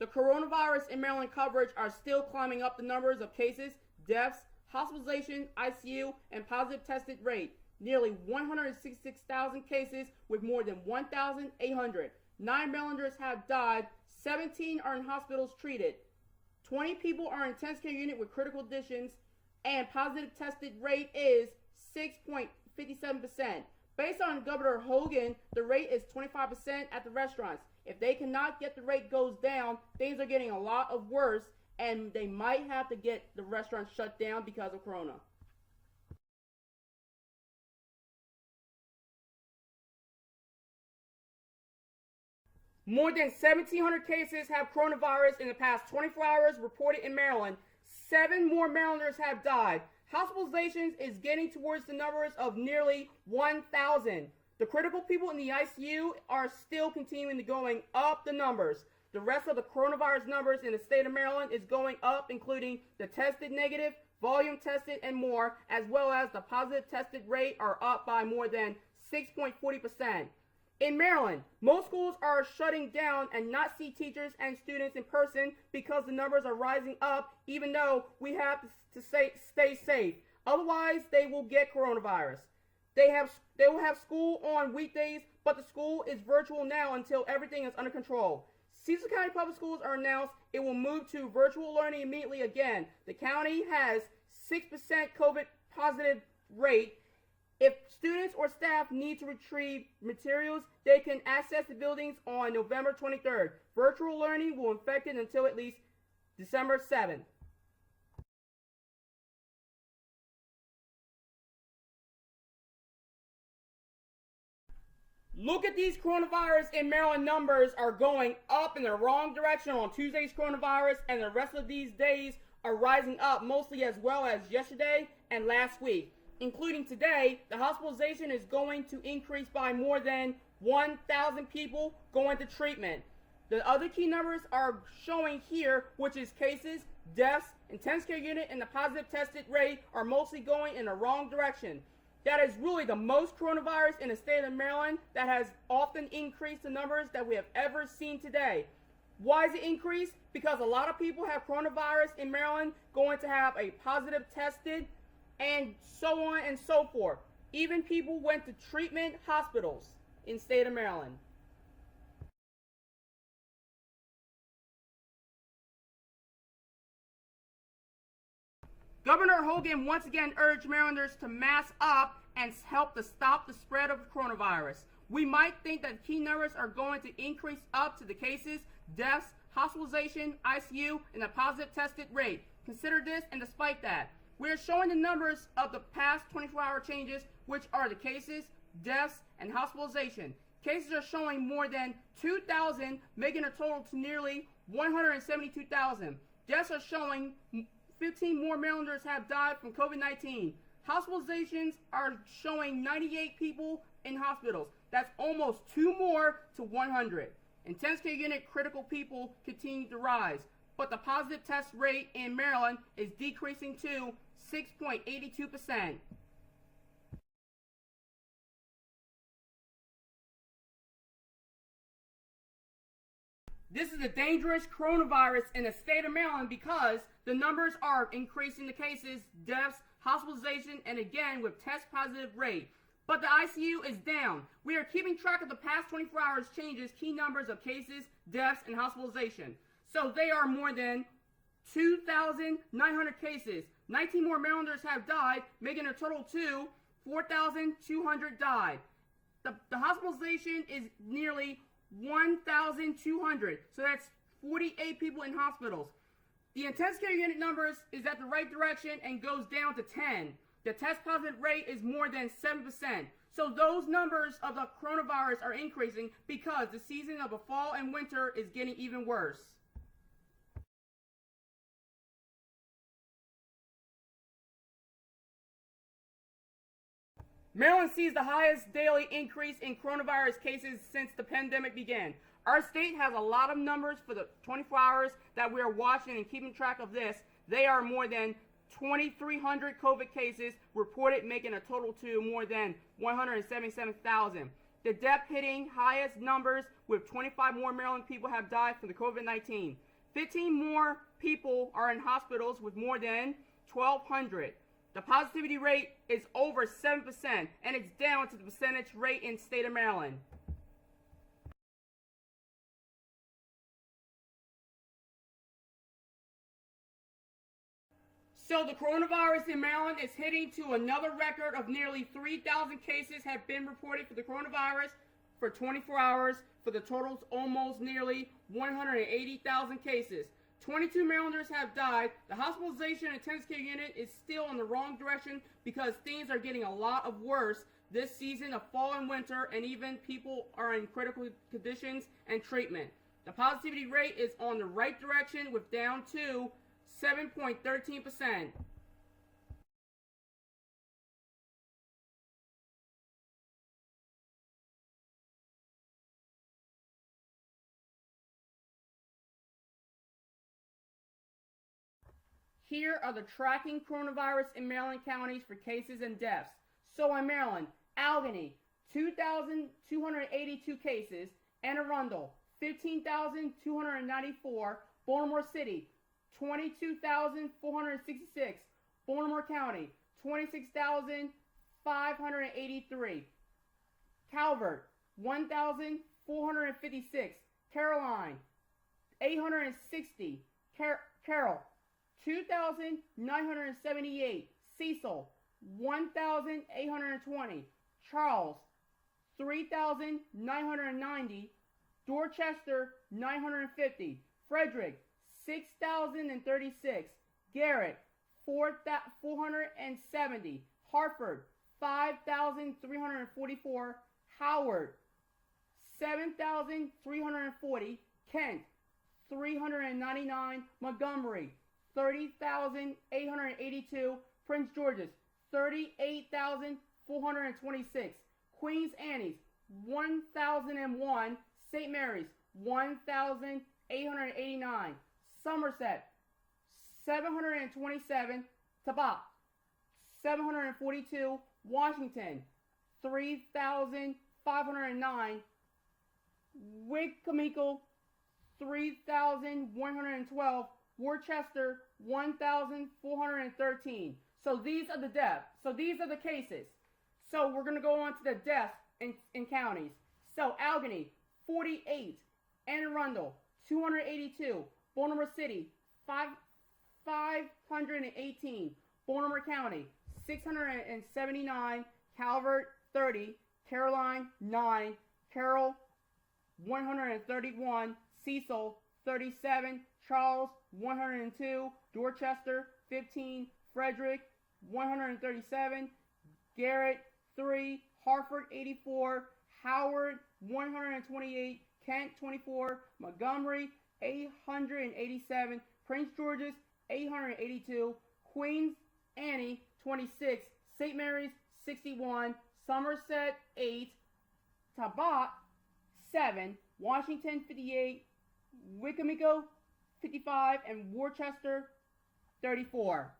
The coronavirus in Maryland coverage are still climbing up the numbers of cases, deaths, hospitalization, ICU, and positive tested rate. Nearly 166,000 cases with more than 1,800. 9 Marylanders have died, 17 are in hospitals treated. 20 people are in intensive care unit with critical conditions, and positive tested rate is 6.57%. Based on Governor Hogan, the rate is 25% at the restaurants. If they cannot get the rate goes down, things are getting a lot of worse, and they might have to get the restaurants shut down because of Corona. More than 1,700 cases have coronavirus in the past 24 hours reported in Maryland. 7 more Marylanders have died. Hospitalizations is getting towards the numbers of nearly 1,000. The critical people in the ICU are still continuing to going up the numbers. The rest of the coronavirus numbers in the state of Maryland is going up, including the tested negative, volume tested, and more, as well as the positive tested rate are up by more than 6.40%. In Maryland, most schools are shutting down and not see teachers and students in person because the numbers are rising up, even though we have to stay safe. Otherwise, they will get coronavirus. They will have school on weekdays, but the school is virtual now until everything is under control. Cecil County Public Schools are announced it will move to virtual learning immediately again. The county has 6% COVID positive rate. If students or staff need to retrieve materials, they can access the buildings on November 23rd. Virtual learning will infect it until at least December 7th. Look at these coronavirus in Maryland numbers are going up in the wrong direction on Tuesday's coronavirus, and the rest of these days are rising up, mostly as well as yesterday and last week. Including today, the hospitalization is going to increase by more than 1,000 people going to treatment. The other key numbers are showing here, which is cases, deaths, intensive care unit, and the positive tested rate are mostly going in the wrong direction. That is really the most coronavirus in the state of Maryland that has often increased the numbers that we have ever seen today. Why is it increased? Because a lot of people have coronavirus in Maryland going to have a positive tested, and so on and so forth. Even people went to treatment hospitals in the state of Maryland. Governor Hogan once again urged Marylanders to mask up and help to stop the spread of coronavirus. We might think that key numbers are going to increase up to the cases, deaths, hospitalization, ICU, and the positive tested rate. Consider this, and despite that, we are showing the numbers of the past 24-hour changes, which are the cases, deaths, and hospitalization. Cases are showing more than 2,000, making a total to nearly 172,000. Deaths are showing 15 more Marylanders have died from COVID-19. Hospitalizations are showing 98 people in hospitals. That's almost 2 more to 100. Intensive care unit critical people continue to rise, but the positive test rate in Maryland is decreasing to 6.82%. This is a dangerous coronavirus in the state of Maryland because the numbers are increasing the cases, deaths, hospitalization, and again with test positive rate. But the ICU is down. We are keeping track of the past 24 hours changes, key numbers of cases, deaths, and hospitalization. So they are more than 2,900 cases. 19 more Marylanders have died, making a total to 4,200 died. The hospitalization is nearly 1,200. So that's 48 people in hospitals. The intensive care unit numbers is at the right direction and goes down to 10. The test positive rate is more than 7%. So those numbers of the coronavirus are increasing because the season of the fall and winter is getting even worse. Maryland sees the highest daily increase in coronavirus cases since the pandemic began. Our state has a lot of numbers for the 24 hours that we are watching and keeping track of this. They are more than 2,300 COVID cases reported, making a total to more than 177,000. The death hitting highest numbers with 25 more Maryland people have died from the COVID-19. 15 more people are in hospitals with more than 1,200. The positivity rate is over 7%, and it's down to the percentage rate in the state of Maryland. So the coronavirus in Maryland is hitting to another record of nearly 3,000 cases have been reported for the coronavirus for 24 hours. For the totals, almost nearly 180,000 cases. 22 Marylanders have died. The hospitalization and intensive care unit is still in the wrong direction because things are getting a lot of worse this season of fall and winter, and even people are in critical conditions and treatment. The positivity rate is on the right direction with down to 7.13%. Here are the tracking coronavirus in Maryland counties for cases and deaths. So in Maryland, Allegheny, 2,282 cases. Anne Arundel, 15,294. Baltimore City, 22,466. Baltimore County, 26,583. Calvert, 1,456. Caroline, 860. Carroll, 2,978. Cecil, 1,820. Charles, 3,990. Dorchester, 950. Frederick, 6,036. Garrett, 470. Hartford, 5,344. Howard, 7,340. Kent, 399. Montgomery, 30,882. Prince George's, 38,426. Queens Anne's, 1,001. St. Mary's, 1,889. Somerset, 727. Tabot, 742. Washington, 3,509. Wicomico, 3,112. Worcester, 1,413. So these are the deaths. So these are the cases. So we're going to go on to the deaths in counties. So Allegheny, 48. Anne Arundel, 282. Baltimore City, 518. Baltimore County, 679. Calvert, 30. Caroline, 9. Carroll, 131. Cecil, 37. Charles, 102. Dorchester, 15. Frederick, 137. Garrett, 3. Hartford, 84. Howard, 128. Kent, 24. Montgomery, 887. Prince George's, 882. Queens Anne, 26. St. Mary's, 61. Somerset, 8. Tabot, 7. Washington, 58. Wicomico, 55. And Worcester, 34.